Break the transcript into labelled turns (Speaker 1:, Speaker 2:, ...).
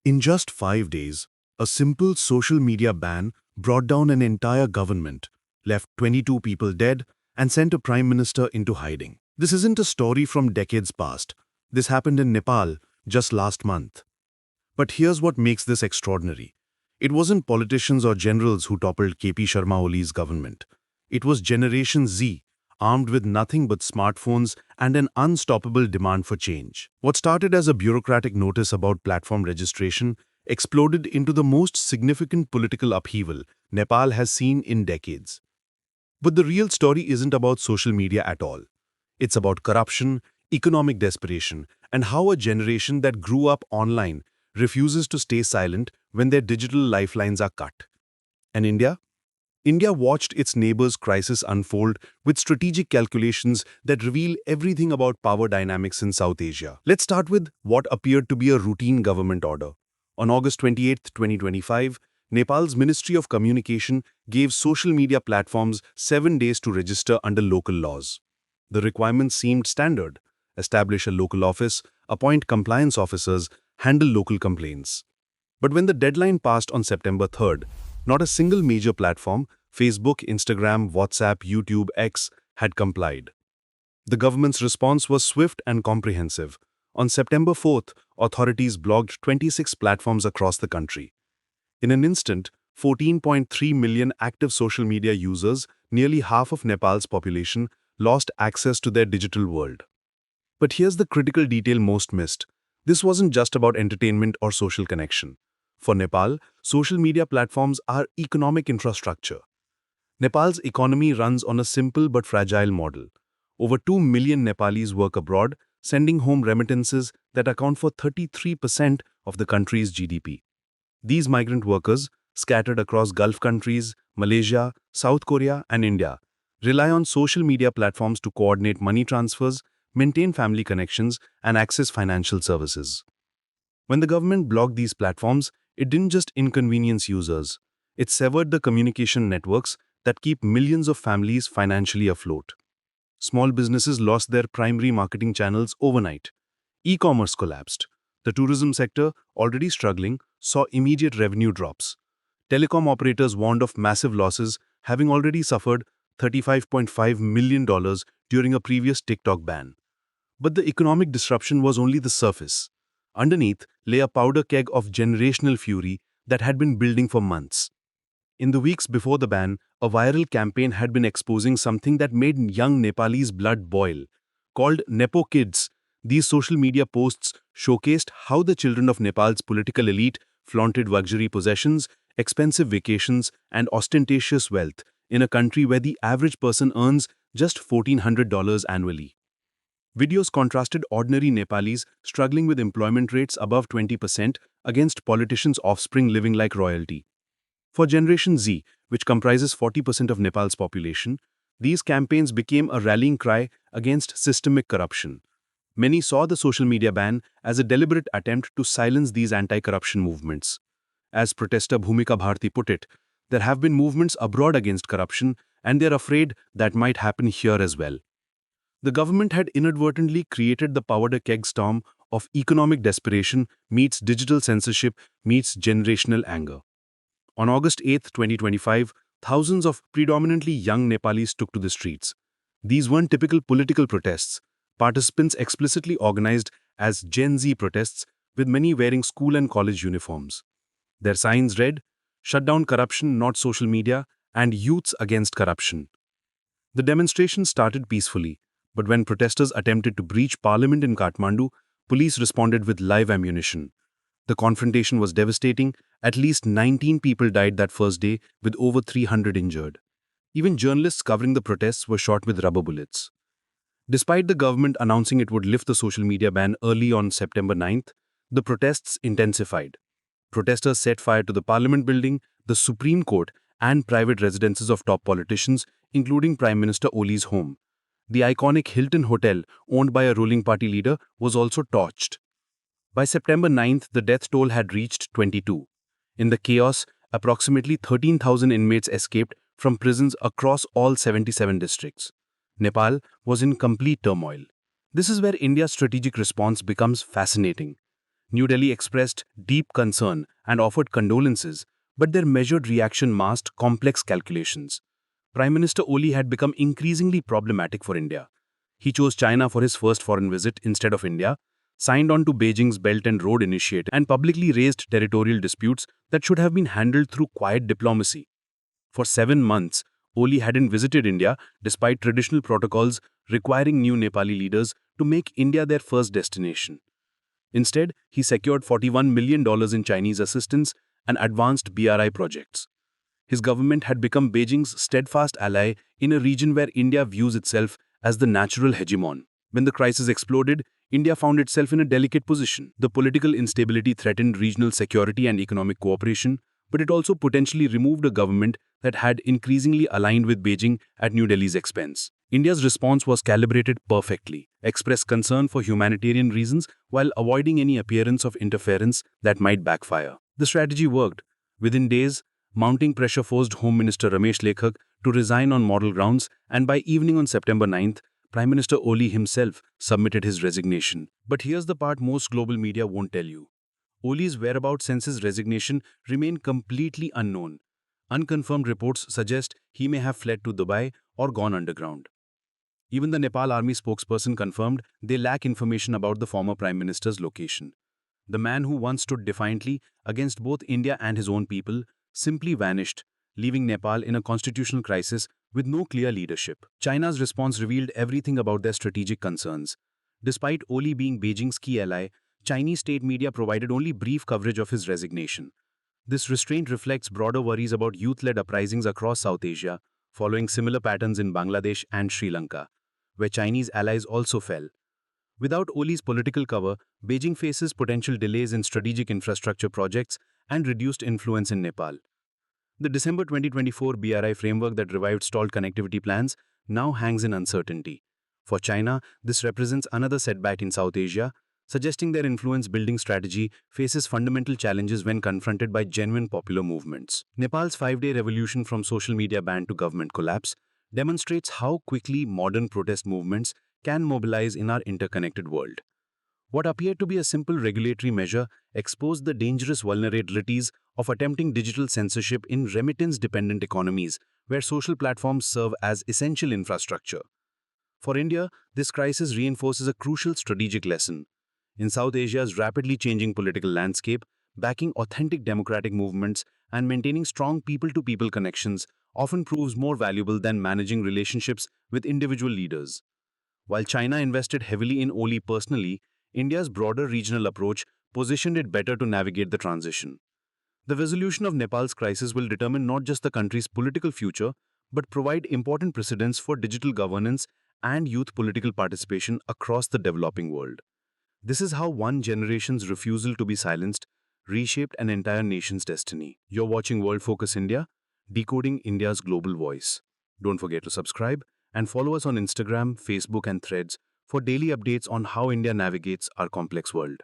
Speaker 1: In just 5 days, a simple social media ban brought down an entire government, left 22 people dead, and sent a prime minister into hiding. This isn't a story from decades past. This happened in Nepal just last month. But here's what makes this extraordinary. It wasn't politicians or generals who toppled KP Sharma Oli's government. It was Generation Z, armed with nothing but smartphones and an unstoppable demand for change. What started as a bureaucratic notice about platform registration exploded into the most significant political upheaval Nepal has seen in decades. But the real story isn't about social media at all. It's about corruption, economic desperation, and how a generation that grew up online refuses to stay silent when their digital lifelines are cut. And India? India watched its neighbors' crisis unfold with strategic calculations that reveal everything about power dynamics in South Asia. Let's start with what appeared to be a routine government order. On August 28, 2025, Nepal's Ministry of Communication gave social media platforms 7 days to register under local laws. The requirements seemed standard: establish a local office, appoint compliance officers, handle local complaints. But when the deadline passed on September 3rd, not a single major platform, Facebook, Instagram, WhatsApp, YouTube, X, had complied. The government's response was swift and comprehensive. On September 4th, authorities blocked 26 platforms across the country. In an instant, 14.3 million active social media users, nearly half of Nepal's population, lost access to their digital world. But here's the critical detail most missed. This wasn't just about entertainment or social connection. For Nepal, social media platforms are economic infrastructure. Nepal's economy runs on a simple but fragile model. Over 2 million Nepalis work abroad, sending home remittances that account for 33% of the country's GDP. These migrant workers, scattered across Gulf countries, Malaysia, South Korea, and India, rely on social media platforms to coordinate money transfers, maintain family connections, and access financial services. When the government blocked these platforms, it didn't just inconvenience users. It severed the communication networks that keep millions of families financially afloat. Small businesses lost their primary marketing channels overnight. E-commerce collapsed. The tourism sector, already struggling, saw immediate revenue drops. Telecom operators warned of massive losses, having already suffered $35.5 million during a previous TikTok ban. But the economic disruption was only the surface. Underneath lay a powder keg of generational fury that had been building for months. In the weeks before the ban, a viral campaign had been exposing something that made young Nepalese blood boil. Called Nepo Kids, these social media posts showcased how the children of Nepal's political elite flaunted luxury possessions, expensive vacations, and ostentatious wealth in a country where the average person earns just $1,400 annually. Videos contrasted ordinary Nepalis struggling with employment rates above 20% against politicians' offspring living like royalty. For Generation Z, which comprises 40% of Nepal's population, these campaigns became a rallying cry against systemic corruption. Many saw the social media ban as a deliberate attempt to silence these anti-corruption movements. As protester Bhumika Bharti put it, there have been movements abroad against corruption, and they're afraid that might happen here as well. The government had inadvertently created the powder keg storm of economic desperation meets digital censorship meets generational anger. On August 8, 2025, thousands of predominantly young Nepalis took to the streets. These weren't typical political protests. Participants explicitly organized as Gen Z protests, with many wearing school and college uniforms. Their signs read, "Shut down corruption, not social media," and "Youths against corruption." The demonstration started peacefully, but when protesters attempted to breach parliament in Kathmandu, police responded with live ammunition. The confrontation was devastating. At least 19 people died that first day, with over 300 injured. Even journalists covering the protests were shot with rubber bullets. Despite the government announcing it would lift the social media ban early on September 9th, the protests intensified. Protesters set fire to the parliament building, the Supreme Court, and private residences of top politicians, including Prime Minister Oli's home. The iconic Hilton Hotel, owned by a ruling party leader, was also torched. By September 9th, the death toll had reached 22. In the chaos, approximately 13,000 inmates escaped from prisons across all 77 districts. Nepal was in complete turmoil. This is where India's strategic response becomes fascinating. New Delhi expressed deep concern and offered condolences, but their measured reaction masked complex calculations. Prime Minister Oli had become increasingly problematic for India. He chose China for his first foreign visit instead of India, signed on to Beijing's Belt and Road Initiative, and publicly raised territorial disputes that should have been handled through quiet diplomacy. For 7 months, Oli hadn't visited India despite traditional protocols requiring new Nepali leaders to make India their first destination. Instead, he secured $41 million in Chinese assistance and advanced BRI projects. His government had become Beijing's steadfast ally in a region where India views itself as the natural hegemon. When the crisis exploded, India found itself in a delicate position. The political instability threatened regional security and economic cooperation, but it also potentially removed a government that had increasingly aligned with Beijing at New Delhi's expense. India's response was calibrated perfectly, expressed concern for humanitarian reasons while avoiding any appearance of interference that might backfire. The strategy worked. Within days, mounting pressure forced Home Minister Ramesh Lekhak to resign on moral grounds, and by evening on September 9th, Prime Minister Oli himself submitted his resignation. But here's the part most global media won't tell you. Oli's whereabouts since his resignation remain completely unknown. Unconfirmed reports suggest he may have fled to Dubai or gone underground. Even the Nepal army spokesperson confirmed they lack information about the former prime minister's location. The man who once stood defiantly against both India and his own people simply vanished, leaving Nepal in a constitutional crisis with no clear leadership. China's response revealed everything about their strategic concerns. Despite Oli being Beijing's key ally, Chinese state media provided only brief coverage of his resignation. This restraint reflects broader worries about youth-led uprisings across South Asia, following similar patterns in Bangladesh and Sri Lanka, where Chinese allies also fell. Without Oli's political cover, Beijing faces potential delays in strategic infrastructure projects and reduced influence in Nepal. The December 2024 BRI framework that revived stalled connectivity plans now hangs in uncertainty. For China, this represents another setback in South Asia, suggesting their influence-building strategy faces fundamental challenges when confronted by genuine popular movements. Nepal's 5-day revolution from social media ban to government collapse demonstrates how quickly modern protest movements can mobilize in our interconnected world. What appeared to be a simple regulatory measure exposed the dangerous vulnerabilities of attempting digital censorship in remittance-dependent economies, where social platforms serve as essential infrastructure. For India, this crisis reinforces a crucial strategic lesson. In South Asia's rapidly changing political landscape, backing authentic democratic movements and maintaining strong people-to-people connections often proves more valuable than managing relationships with individual leaders. While China invested heavily in Oli personally, India's broader regional approach positioned it better to navigate the transition. The resolution of Nepal's crisis will determine not just the country's political future, but provide important precedents for digital governance and youth political participation across the developing world. This is how one generation's refusal to be silenced reshaped an entire nation's destiny. You're watching World Focus India, decoding India's global voice. Don't forget to subscribe and follow us on Instagram, Facebook, and Threads for daily updates on how India navigates our complex world.